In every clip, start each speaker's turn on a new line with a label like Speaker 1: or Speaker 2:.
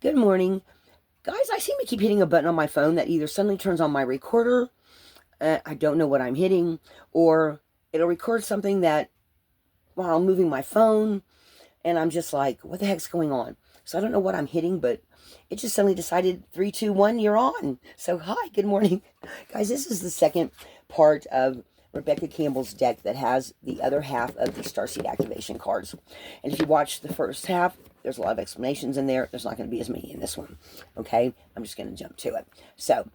Speaker 1: Good morning. Guys, I seem to keep hitting a button on my phone that either suddenly turns on my recorder, I don't know what I'm hitting, or it'll record something that while I'm moving my phone, and I'm just like, what the heck's going on? So I don't know what I'm hitting, but it just suddenly decided 3, 2, 1, you're on. So hi, good morning. Guys, this is the second part of Rebecca Campbell's deck that has the other half of the Starseed activation cards. And if you watch the first half, there's a lot of explanations in there. There's not going to be as many in this one. Okay, I'm just going to jump to it. So,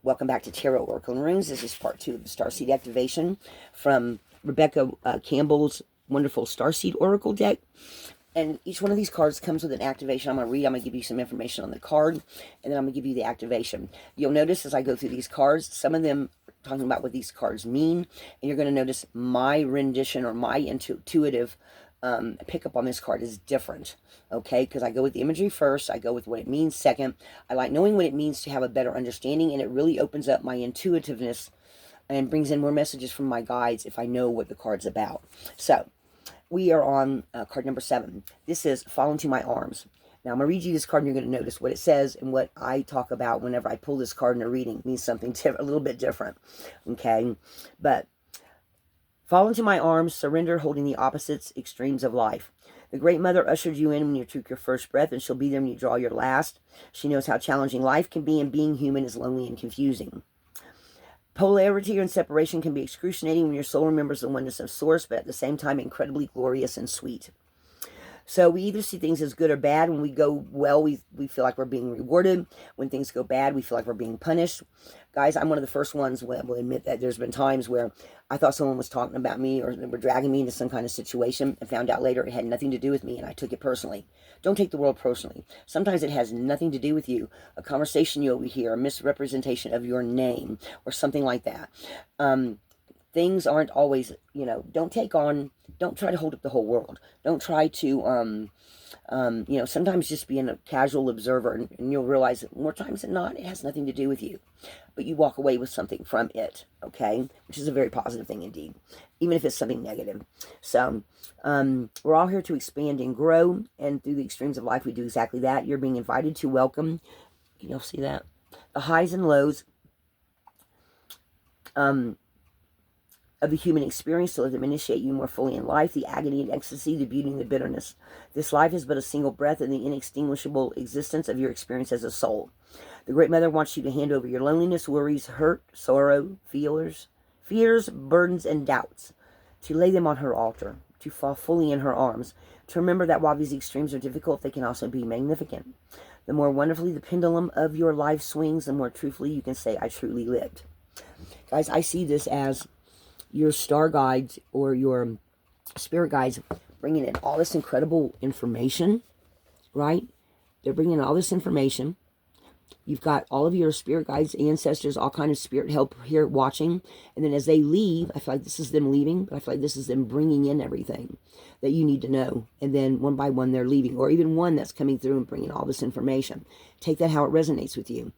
Speaker 1: welcome back to Tarot Oracle and Runes. This is part 2 of the Starseed activation from Rebecca Campbell's wonderful Starseed Oracle deck. And each one of these cards comes with an activation. I'm going to read. I'm going to give you some information on the card, and then I'm going to give you the activation. You'll notice as I go through these cards, some of them are talking about what these cards mean, and you're going to notice my rendition or my intuitive pickup on this card is different, okay? Because I go with the imagery first, I go with what it means second. I like knowing what it means to have a better understanding, and it really opens up my intuitiveness and brings in more messages from my guides if I know what the card's about. So, we are on card number 7. This is Fall Into My Arms. Now, I'm going to read you this card, and you're going to notice what it says and what I talk about whenever I pull this card in a reading. It means something a little bit different, okay? But fall into my arms, surrender, holding the opposites extremes of life. The Great Mother ushered you in when you took your first breath, and she'll be there when you draw your last. She knows how challenging life can be, and being human is lonely and confusing. Polarity and separation can be excruciating when your soul remembers the oneness of Source, but at the same time incredibly glorious and sweet. So we either see things as good or bad. When we go well, we feel like we're being rewarded. When things go bad, we feel like we're being punished. Guys, I'm one of the first ones that will admit that there's been times where I thought someone was talking about me or they were dragging me into some kind of situation and found out later it had nothing to do with me and I took it personally. Don't take the world personally. Sometimes it has nothing to do with you. A conversation you overhear, a misrepresentation of your name or something like that. Things aren't always, don't try to hold up the whole world. Don't try to, sometimes just being a casual observer and you'll realize that more times than not, it has nothing to do with you. But you walk away with something from it, okay? Which is a very positive thing indeed, even if it's something negative. So, we're all here to expand and grow, and through the extremes of life, we do exactly that. You're being invited to welcome, you'll see that, the highs and lows, of the human experience to let them initiate you more fully in life, the agony and ecstasy, the beauty and the bitterness. This life is but a single breath in the inextinguishable existence of your experience as a soul. The Great Mother wants you to hand over your loneliness, worries, hurt, sorrow, fears, burdens, and doubts, to lay them on her altar, to fall fully in her arms, to remember that while these extremes are difficult, they can also be magnificent. The more wonderfully the pendulum of your life swings, the more truthfully you can say, I truly lived. Guys, I see this as your star guides or your spirit guides bringing in all this incredible information, right? They're bringing in all this information. You've got all of your spirit guides, ancestors, all kind of spirit help here watching. And then as they leave, I feel like this is them leaving, but I feel like this is them bringing in everything that you need to know. And then one by one, they're leaving. Or even one that's coming through and bringing all this information. Take that how it resonates with you.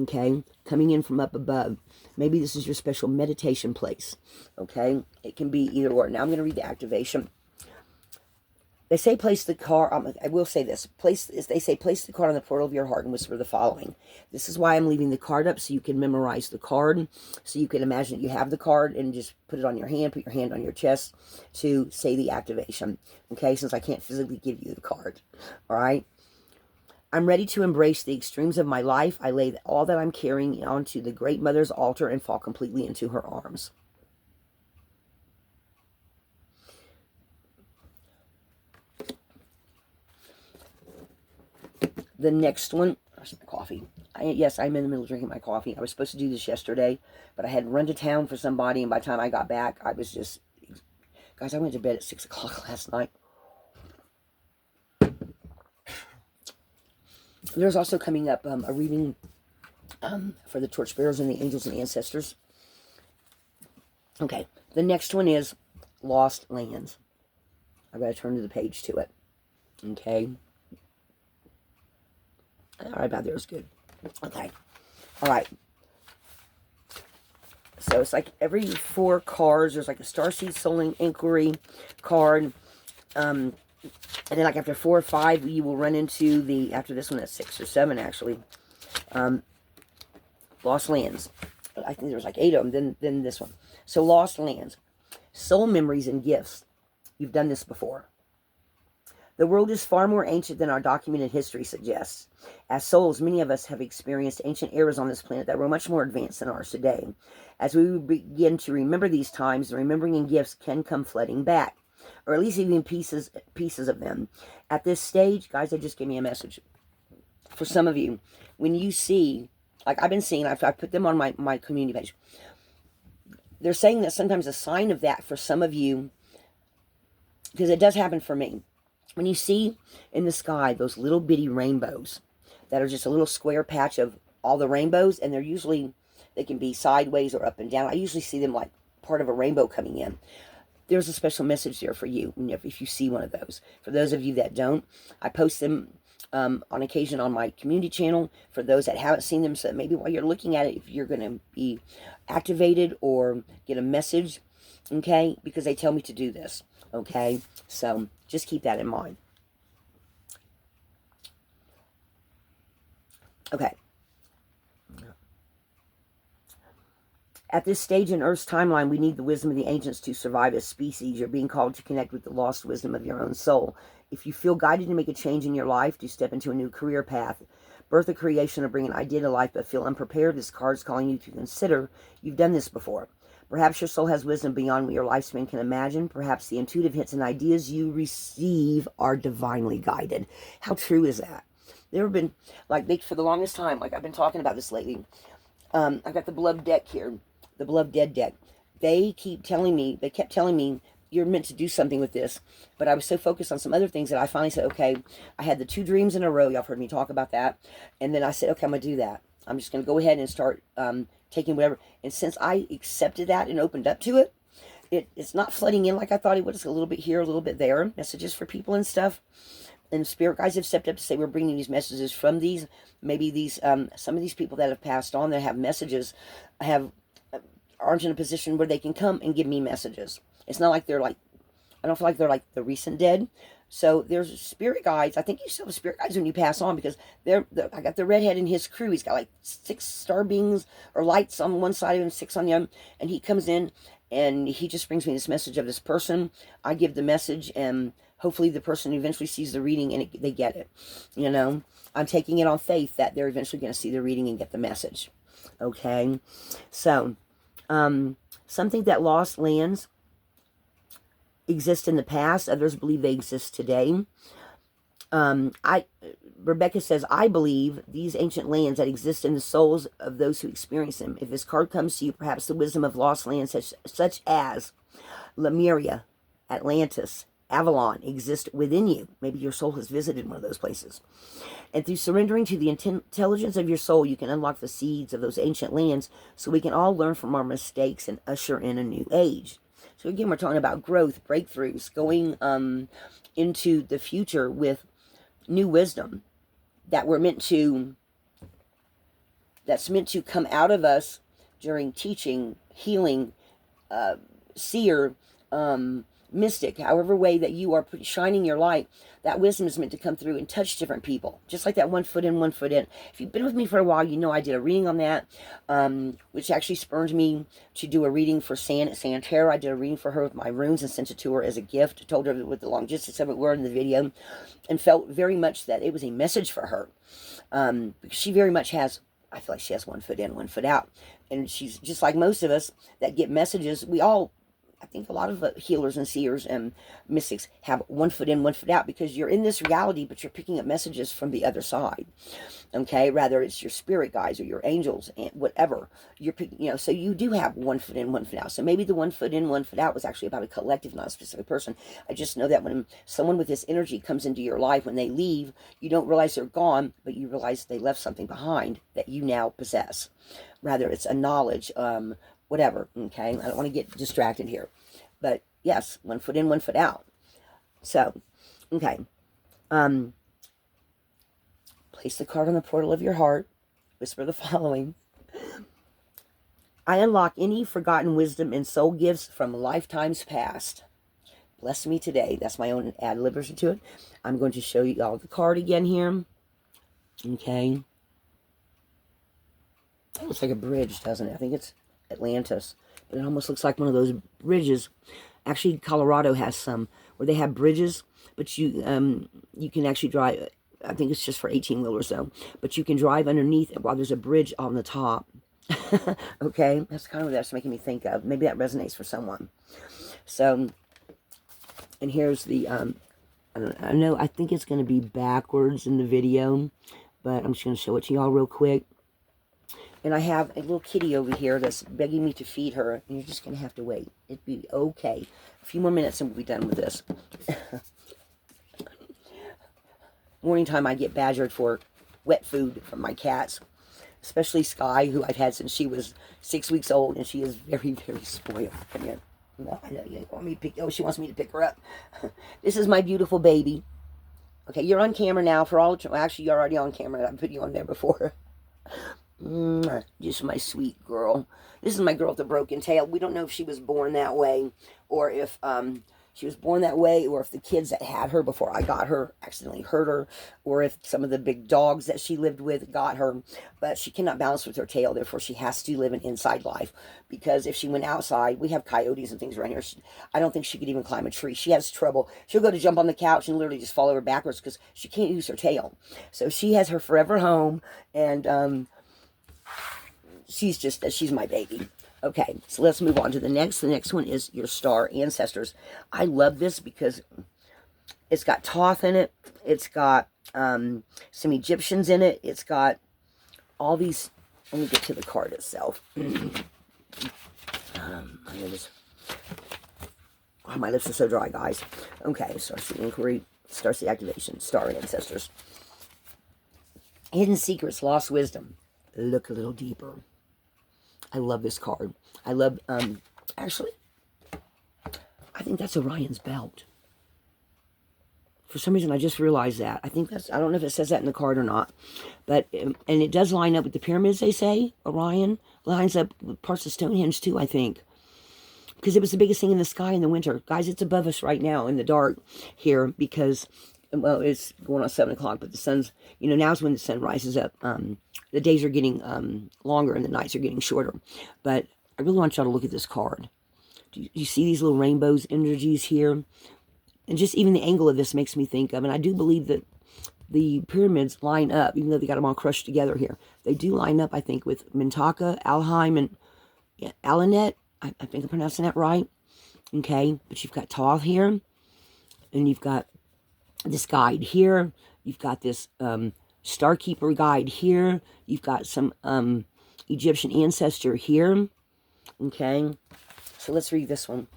Speaker 1: Okay? Coming in from up above. Maybe this is your special meditation place. Okay? It can be either or. Now I'm going to read the activation. They say place the card, I will say this, they say place the card on the portal of your heart and whisper the following. This is why I'm leaving the card up, so you can memorize the card, so you can imagine that you have the card and just put it on your hand, put your hand on your chest to say the activation, okay, since I can't physically give you the card, all right? I'm ready to embrace the extremes of my life. I lay all that I'm carrying onto the Great Mother's altar and fall completely into her arms. The next one, where's my coffee? Yes, I'm in the middle of drinking my coffee. I was supposed to do this yesterday, but I had run to town for somebody, and by the time I got back, I was just, guys, I went to bed at 6 o'clock last night. There's also coming up a reading for the torchbearers and the angels and ancestors. Okay, the next one is Lost Lands. I've got to turn to the page to it. Okay. Right about there is good. Okay. All right. So it's like every 4 cards, there's like a Starseed Soul Inquiry card. And then like after 4 or 5, you will run into the, after this one at 6 or 7 actually, lost lands. I think there's like 8 of them, then this one. So lost lands, soul memories and gifts. You've done this before. The world is far more ancient than our documented history suggests. As souls, many of us have experienced ancient eras on this planet that were much more advanced than ours today. As we begin to remember these times, the remembering and gifts can come flooding back, or at least even pieces of them. At this stage, guys, they just gave me a message. For some of you, when you see, like I've been seeing, I've put them on my community page. They're saying that sometimes a sign of that for some of you, because it does happen for me. When you see in the sky those little bitty rainbows that are just a little square patch of all the rainbows, and they're usually, they can be sideways or up and down. I usually see them like part of a rainbow coming in. There's a special message there for you if you see one of those. For those of you that don't, I post them on occasion on my community channel. For those that haven't seen them, so maybe while you're looking at it, if you're going to be activated or get a message, okay, because they tell me to do this, okay? So just keep that in mind. Okay. At this stage in Earth's timeline, we need the wisdom of the ancients to survive as species. You're being called to connect with the lost wisdom of your own soul. If you feel guided to make a change in your life, to step into a new career path, birth a creation, or bring an idea to life, but feel unprepared, this card's calling you to consider you've done this before. Perhaps your soul has wisdom beyond what your lifespan can imagine. Perhaps the intuitive hits and ideas you receive are divinely guided. How true is that? There have been, like, for the longest time, like I've been talking about this lately. I've got the beloved deck here, the beloved dead deck. They kept telling me, you're meant to do something with this. But I was so focused on some other things that I finally said, okay, I had the 2 dreams in a row. Y'all have heard me talk about that. And then I said, okay, I'm going to do that. I'm just going to go ahead and start taking whatever. And since I accepted that and opened up to it, it's not flooding in like I thought it would. It's a little bit here, a little bit there. Messages for people and stuff. And spirit guides have stepped up to say we're bringing these messages from these, maybe these, some of these people that have passed on that have messages, aren't in a position where they can come and give me messages. It's not like they're like, I don't feel like they're like the recent dead. So there's spirit guides. I think you still have spirit guides when you pass on, because I got the redhead in his crew. He's got like 6 star beings or lights on one side of him, 6 on the other. And he comes in and he just brings me this message of this person. I give the message, and hopefully the person eventually sees the reading and they get it. You know, I'm taking it on faith that they're eventually going to see the reading and get the message. Okay. So, something that lost lands exist in the past. Others believe they exist today. Rebecca says, I believe these ancient lands that exist in the souls of those who experience them. If this card comes to you, perhaps the wisdom of lost lands such as Lemuria, Atlantis, Avalon exist within you. Maybe your soul has visited one of those places. And through surrendering to the intelligence of your soul, you can unlock the seeds of those ancient lands, so we can all learn from our mistakes and usher in a new age. So again, we're talking about growth, breakthroughs, going into the future with new wisdom that's meant to come out of us during teaching, healing, seer, mystic, however way that you are shining your light. That wisdom is meant to come through and touch different people, just like that 1 foot in, 1 foot in. If you've been with me for a while, you know I did a reading on that, which actually spurred me to do a reading for Santerra. I did a reading for her with my runes and sent it to her as a gift. Told her what the logistics of it were in the video, and felt very much that it was a message for her, because she very much has, I feel like she has 1 foot in, 1 foot out, and she's just like most of us that get messages. We all, I think a lot of healers and seers and mystics have 1 foot in, 1 foot out, because you're in this reality, but you're picking up messages from the other side. Okay, rather it's your spirit guides or your angels and whatever you're picking. So you do have 1 foot in, 1 foot out. So maybe the 1 foot in, 1 foot out was actually about a collective, not a specific person. I just know that when someone with this energy comes into your life, when they leave, you don't realize they're gone, but you realize they left something behind that you now possess. Rather it's a knowledge, whatever, okay? I don't want to get distracted here. But, yes, 1 foot in, 1 foot out. So, okay. Place the card on the portal of your heart. Whisper the following. I unlock any forgotten wisdom and soul gifts from lifetimes past. bless me today. That's my own ad-lib version to it. I'm going to show you all the card again here. Okay. It looks like a bridge, doesn't it? I think it's Atlantis. But it almost looks like one of those bridges. Actually, Colorado has some where they have bridges, but you can actually drive. I think it's just for 18-wheelers, though. But you can drive underneath while there's a bridge on the top. Okay? That's kind of what that's making me think of. Maybe that resonates for someone. So, and here's the, I know, I think it's going to be backwards in the video, but I'm just going to show it to y'all real quick. And I have a little kitty over here that's begging me to feed her, and you're just going to have to wait. It'd be okay. A few more minutes and we'll be done with this. Morning time, I get badgered for wet food from my cats, especially Sky, who I've had since she was 6 weeks old, and she is very, very spoiled. Come here. No, I know you want me to pick. Oh, she wants me to pick her up. This is my beautiful baby. Okay, you're on camera now. For all, actually, you're already on camera. I put you on there before. Just my sweet girl. This is my girl with the broken tail. We don't know if she was born that way, or if she was born that way, or if the kids that had her before I got her accidentally hurt her, or if some of the big dogs that she lived with got her. But she cannot balance with her tail, therefore she has to live an inside life, because if she went outside, we have coyotes and things around here. I don't think she could even climb a tree. She has trouble. She'll go to jump on the couch and literally just fall over backwards because she can't use her tail. So she has her forever home, and she's my baby. Okay, so let's move on to the next. The next one is your star ancestors. I love this because it's got Thoth in it. It's got some Egyptians in it. It's got all these. Let me get to the card itself. Oh, my lips are so dry, guys. Okay, starts the inquiry, starts the activation. Star ancestors. Hidden secrets, lost wisdom. Look a little deeper. I love this card. I love, actually, I think that's Orion's belt. For some reason, I just realized that. I think that's, I don't know if it says that in the card or not. But, and it does line up with the pyramids, they say. Orion lines up with parts of Stonehenge, too, I think. Because it was the biggest thing in the sky in the winter. Guys, it's above us right now in the dark here because, well, it's going on 7 o'clock, but the sun's, you know, now's when the sun rises up. The days are getting longer and the nights are getting shorter. But I really want y'all to look at this card. Do you see these little rainbows energies here? And just even the angle of this makes me think of, and I do believe that the pyramids line up, even though they got them all crushed together here. They do line up, I think, with Mintaka, Alheim, and Alanet. I think I'm pronouncing that right. Okay, but you've got Thoth here, and you've got this guide here. You've got this Starkeeper guide here. You've got some Egyptian ancestor here. Okay, so let's read this one.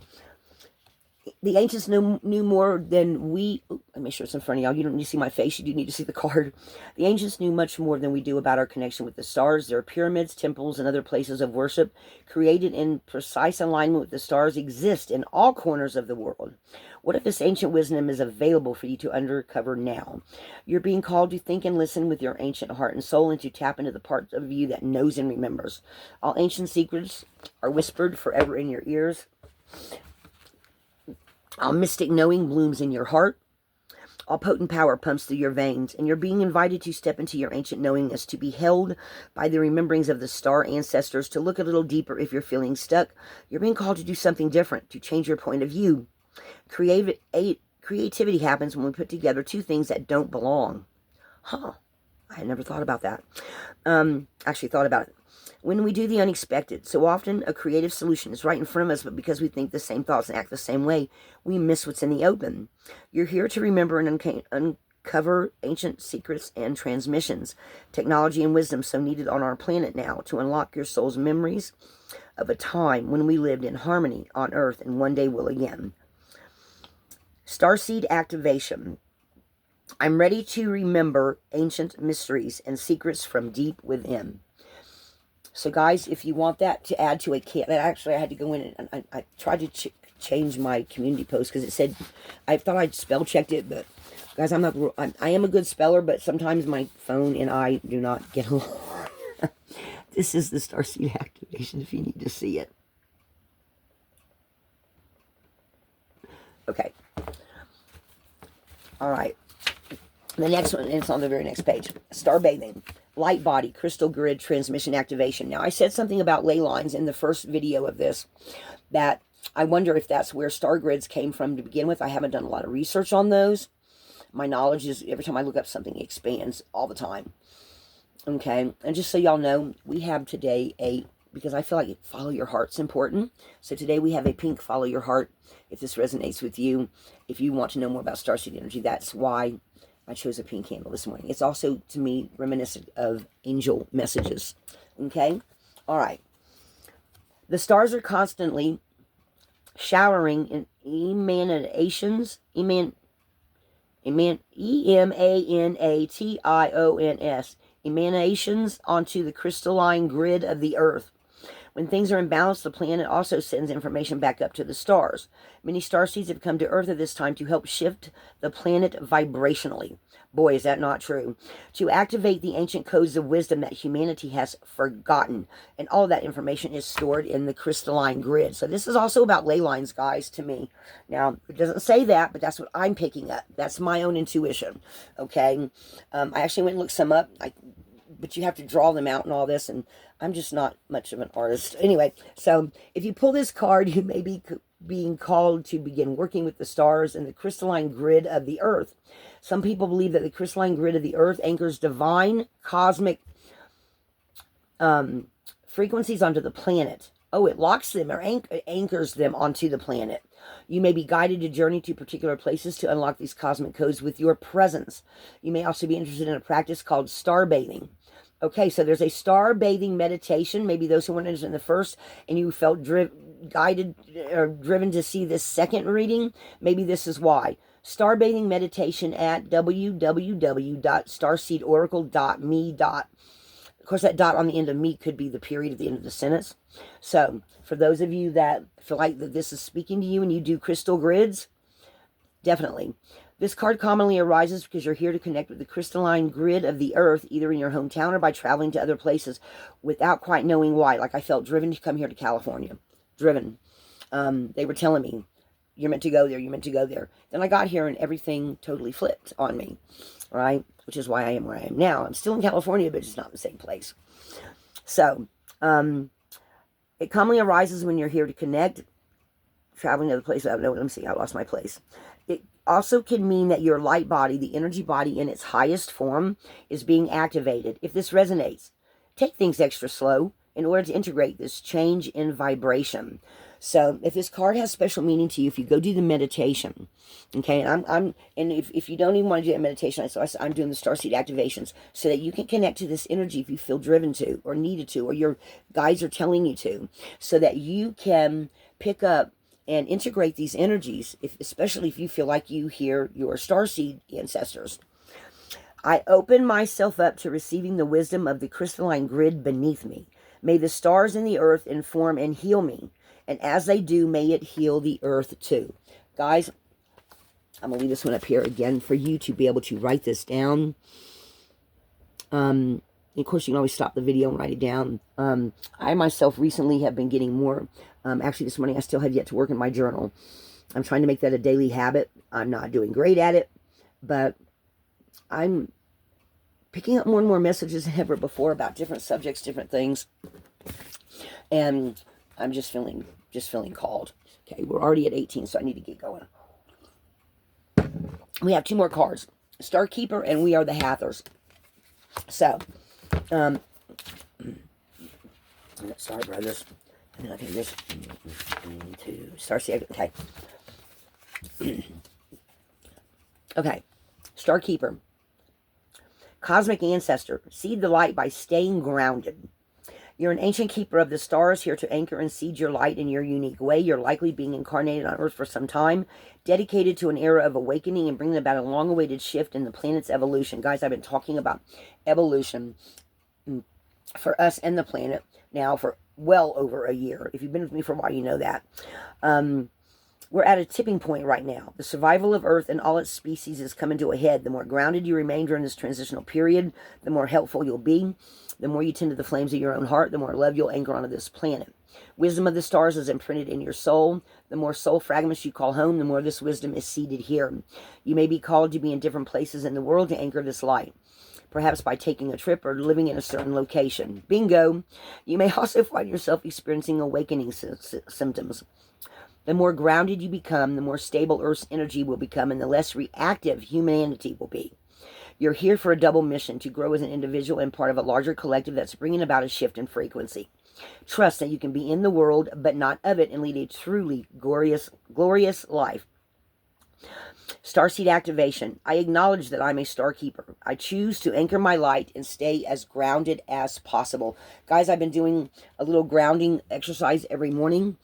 Speaker 1: The ancients knew more than we... Let me make sure it's in front of y'all. You don't need to see my face. You do need to see the card. The ancients knew much more than we do about our connection with the stars. Their pyramids, temples, and other places of worship created in precise alignment with the stars exist in all corners of the world. What if this ancient wisdom is available for you to uncover now? You're being called to think and listen with your ancient heart and soul and to tap into the part of you that knows and remembers. All ancient secrets are whispered forever in your ears. All mystic knowing blooms in your heart. All potent power pumps through your veins, and you're being invited to step into your ancient knowingness, to be held by the rememberings of the star ancestors, to look a little deeper if you're feeling stuck. You're being called to do something different, to change your point of view. Creativity happens when we put together two things that don't belong. Huh. I had never thought about that. Actually thought about it. When we do the unexpected, so often a creative solution is right in front of us, but because we think the same thoughts and act the same way, we miss what's in the open. You're here to remember and uncover ancient secrets and transmissions, technology and wisdom so needed on our planet now, to unlock your soul's memories of a time when we lived in harmony on Earth and one day will again. Starseed activation. I'm ready to remember ancient mysteries and secrets from deep within. So guys, if you want that to add to a kit, actually I had to go in and I tried to change my community post because it said, I thought I'd spell checked it, but guys, I am a good speller, but sometimes my phone and I do not get along. This is the Starseed activation if you need to see it. Okay. All right. The next one, and it's on the very next page. Star bathing. Light body, crystal grid, transmission activation. Now, I said something about ley lines in the first video of this, that I wonder if that's where star grids came from to begin with. I haven't done a lot of research on those. My knowledge is, every time I look up something, it expands all the time. Okay, and just so y'all know, we have today because I feel like follow your heart's important. So today we have a pink follow your heart. If this resonates with you, if you want to know more about starseed energy, that's why I chose a pink candle this morning. It's also, to me, reminiscent of angel messages. Okay? All right. The stars are constantly showering in emanations. E-M-A-N-A-T-I-O-N-S. Emanations onto the crystalline grid of the earth. When things are in balance, the planet also sends information back up to the stars. Many starseeds have come to Earth at this time to help shift the planet vibrationally. Boy, is that not true. To activate the ancient codes of wisdom that humanity has forgotten. And all of that information is stored in the crystalline grid. So this is also about ley lines, guys, to me. Now, it doesn't say that, but that's what I'm picking up. That's my own intuition. Okay? I actually went and looked some up. But you have to draw them out and all this, and I'm just not much of an artist. Anyway, so if you pull this card, you may be being called to begin working with the stars and the crystalline grid of the earth. Some people believe that the crystalline grid of the earth anchors divine cosmic frequencies onto the planet. Oh, it locks them or anchors them onto the planet. You may be guided to journey to particular places to unlock these cosmic codes with your presence. You may also be interested in a practice called star bathing. Okay, so there's a star bathing meditation. Maybe those who weren't interested in the first and you felt guided or driven to see this second reading, maybe this is why. Star bathing meditation at www.starseedoracle.me. Of course, that dot on the end of me could be the period at the end of the sentence. So, for those of you that feel like that this is speaking to you and you do crystal grids, definitely. This card commonly arises because you're here to connect with the crystalline grid of the earth, either in your hometown or by traveling to other places without quite knowing why. Like I felt driven to come here to California. Driven. They were telling me, you're meant to go there, you're meant to go there. Then I got here and everything totally flipped on me, right? Which is why I am where I am now. I'm still in California, but it's not the same place. So, it commonly arises when you're here to connect, traveling to other places. I don't know what I'm saying. I lost my place. It also can mean that your light body, the energy body in its highest form, is being activated. If this resonates, take things extra slow in order to integrate this change in vibration. So if this card has special meaning to you, if you go do the meditation, okay, and if you don't even want to do that meditation, I'm doing the starseed activations so that you can connect to this energy if you feel driven to or needed to, or your guides are telling you to, so that you can pick up and integrate these energies, especially if you feel like you hear your starseed ancestors. I open myself up to receiving the wisdom of the crystalline grid beneath me. May the stars in the earth inform and heal me. And as they do, may it heal the earth too. Guys, I'm going to leave this one up here again for you to be able to write this down. Of course, you can always stop the video and write it down. I myself recently have been getting more. Actually, this morning I still have yet to work in my journal. I'm trying to make that a daily habit. I'm not doing great at it, but I'm picking up more and more messages than ever before about different subjects, different things. And I'm just feeling called. Okay, we're already at 18, so I need to get going. We have two more cards. Star Keeper and We Are the Hathors. So, Star Brothers. Okay, this to Starseed. Okay. Okay. Star Keeper. Cosmic Ancestor. Seed the light by staying grounded. You're an ancient keeper of the stars, here to anchor and seed your light in your unique way. You're likely being incarnated on Earth for some time, dedicated to an era of awakening and bringing about a long-awaited shift in the planet's evolution. Guys, I've been talking about evolution for us and the planet now for well over a year. If you've been with me for a while, you know that. We're at a tipping point right now. The survival of Earth and all its species is coming to a head. The more grounded you remain during this transitional period, the more helpful you'll be. The more you tend to the flames of your own heart, the more love you'll anchor onto this planet. Wisdom of the stars is imprinted in your soul. The more soul fragments you call home, the more this wisdom is seated here. You may be called to be in different places in the world to anchor this light, perhaps by taking a trip or living in a certain location. Bingo! You may also find yourself experiencing awakening symptoms. The more grounded you become, the more stable Earth's energy will become, and the less reactive humanity will be. You're here for a double mission, to grow as an individual and part of a larger collective that's bringing about a shift in frequency. Trust that you can be in the world, but not of it, and lead a truly glorious life. Starseed activation. I acknowledge that I'm a star keeper. I choose to anchor my light and stay as grounded as possible. Guys, I've been doing a little grounding exercise every morning.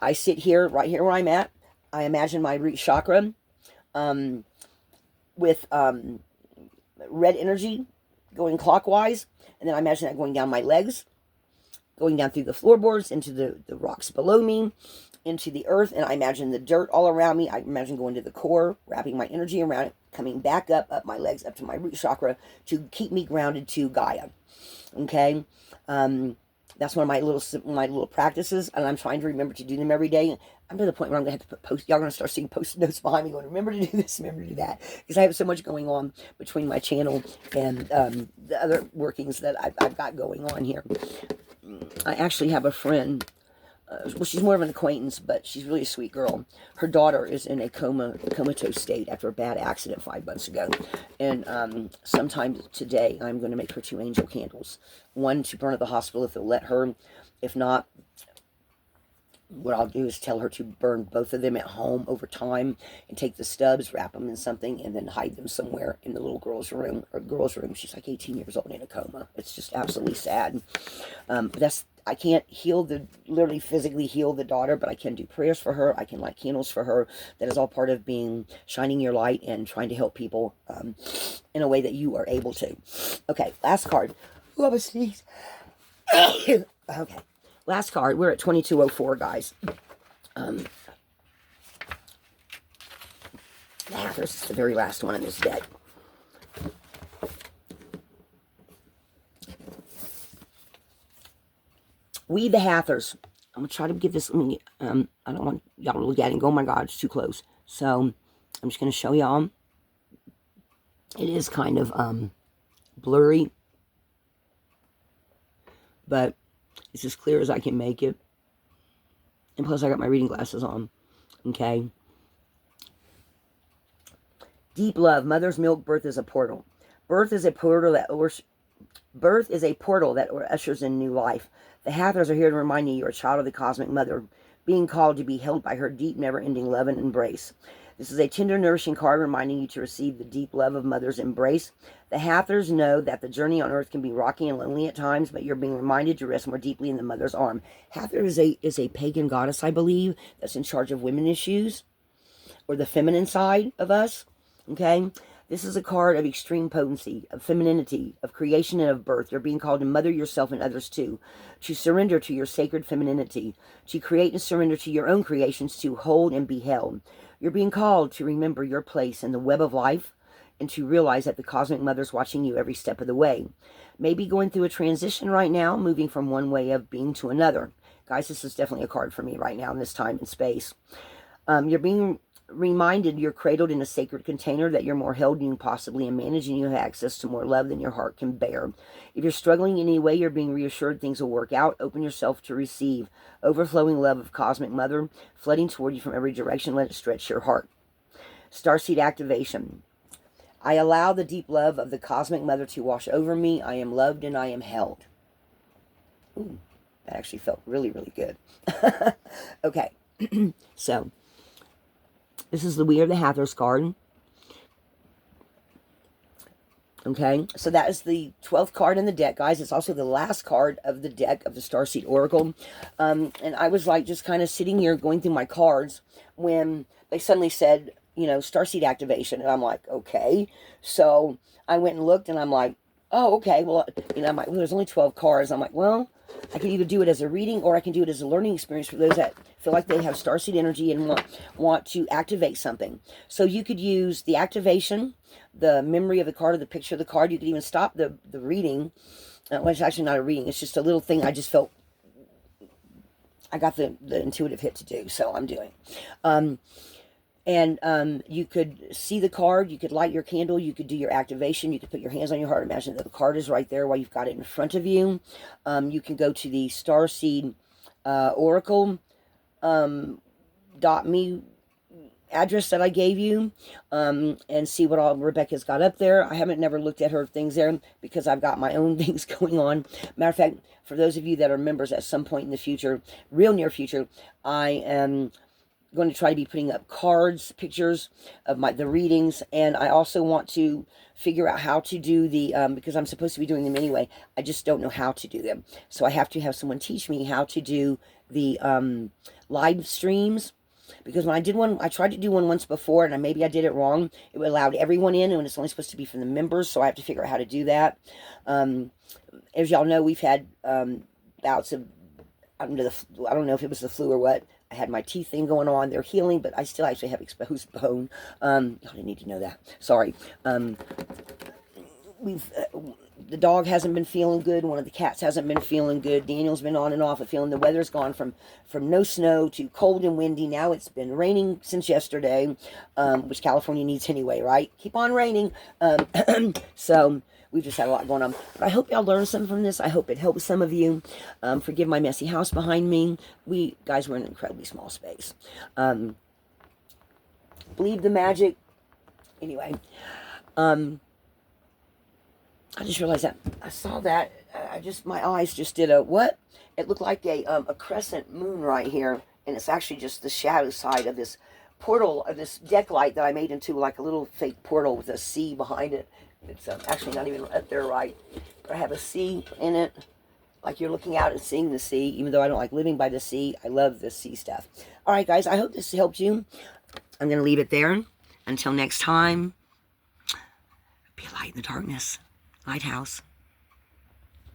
Speaker 1: I sit here, right here where I'm at. I imagine my root chakra with red energy going clockwise, and then I imagine that going down my legs, going down through the floorboards, into the rocks below me, into the earth, and I imagine the dirt all around me. I imagine going to the core, wrapping my energy around it, coming back up my legs, up to my root chakra, to keep me grounded to Gaia. Okay? That's one of my little practices, and I'm trying to remember to do them every day. I'm to the point where I'm going to have to post. Y'all going to start seeing post-it notes behind me going, remember to do this, remember to do that. Because I have so much going on between my channel and the other workings that I've got going on here. I actually have a friend. Well, she's more of an acquaintance, but she's really a sweet girl. Her daughter is in a comatose state after a bad accident 5 months ago. And sometime today, I'm going to make her 2 angel candles. One to burn at the hospital if they'll let her. If not, what I'll do is tell her to burn both of them at home over time and take the stubs, wrap them in something, and then hide them somewhere in the little girl's room. She's like 18 years old in a coma. It's just absolutely sad. I can't literally physically heal the daughter, but I can do prayers for her. I can light candles for her. That is all part of shining your light and trying to help people in a way that you are able to. Okay, last card. Ooh, I'm a sneeze. Okay, last card. We're at 2204, guys. This is the very last one in this deck. We the Hathors. I'm going to try to give this, I don't want y'all to look at it and go, oh my God, it's too close. So, I'm just going to show y'all. It is kind of blurry, but it's as clear as I can make it. And plus, I got my reading glasses on. Okay. Deep love. Mother's milk. Birth is a portal. Birth is a portal that ushers in new life. The Hathors are here to remind you you're a child of the cosmic mother, being called to be held by her deep, never-ending love and embrace. This is a tender, nourishing card reminding you to receive the deep love of mother's embrace. The Hathors know that the journey on earth can be rocky and lonely at times, but you're being reminded to rest more deeply in the mother's arm. Hathor is a pagan goddess, I believe, that's in charge of women issues, or the feminine side of us. Okay? This is a card of extreme potency, of femininity, of creation and of birth. You're being called to mother yourself and others too, to surrender to your sacred femininity, to create and surrender to your own creations, to hold and be held. You're being called to remember your place in the web of life and to realize that the cosmic mother's watching you every step of the way. Maybe going through a transition right now, moving from one way of being to another. Guys, this is definitely a card for me right now in this time and space. You're being reminded you're cradled in a sacred container, that you're more held than you possibly and managing, you have access to more love than your heart can bear. If you're struggling in any way, you're being reassured things will work out. Open yourself to receive overflowing love of cosmic mother flooding toward you from every direction. Let it stretch your heart. Starseed activation. I allow the deep love of the cosmic mother to wash over me. I am loved and I am held. Ooh, that actually felt really, really good. Okay, so this is the We Are the Hathors card. Okay, so that is the 12th card in the deck, guys. It's also the last card of the deck of the Starseed Oracle. And I was like just kind of sitting here going through my cards when they suddenly said, you know, Starseed activation. And I'm like, okay. So I went and looked and I'm like, oh, okay. Well, you know, I'm like, well, there's only 12 cards. I'm like, well, I can either do it as a reading or I can do it as a learning experience for those that feel like they have starseed energy and want to activate something. So you could use the activation, the memory of the card, or the picture of the card. You could even stop the reading. Well, it's actually not a reading. It's just a little thing I just felt I got the intuitive hit to do, so I'm doing. You could see the card, you could light your candle, you could do your activation, you could put your hands on your heart, imagine that the card is right there while you've got it in front of you. You can go to the Starseed Oracle .me address that I gave you, and see what all Rebecca's got up there. I haven't never looked at her things there because I've got my own things going on. Matter of fact, for those of you that are members at some point in the future, real near future, I am going to try to be putting up cards, pictures of the readings, and I also want to figure out how to do the, because I'm supposed to be doing them anyway, I just don't know how to do them. So I have to have someone teach me how to do the live streams. Because when I did one, I tried to do one once before, and maybe I did it wrong. It allowed everyone in, and it's only supposed to be from the members, so I have to figure out how to do that. As y'all know, we've had bouts of, I don't know if it was the flu or what. I had my teeth thing going on. They're healing, but I still actually have exposed bone. Y'all didn't need to know that. Sorry. The dog hasn't been feeling good. One of the cats hasn't been feeling good. Daniel's been on and off of feeling. The weather's gone from no snow to cold and windy. Now it's been raining since yesterday, which California needs anyway, right? Keep on raining. So we've just had a lot going on. But I hope y'all learned something from this. I hope it helps some of you. Forgive my messy house behind me. Guys, we're in an incredibly small space. Believe the magic. Anyway, I just realized that I saw that. My eyes just did a what? It looked like a crescent moon right here, and it's actually just the shadow side of this portal, of this deck light that I made into like a little fake portal with a C behind it. It's actually not even up there right. But I have a C in it, like you're looking out and seeing the sea. Even though I don't like living by the sea, I love the sea stuff. All right, guys, I hope this helped you. I'm going to leave it there. Until next time, be a light in the darkness. Lighthouse.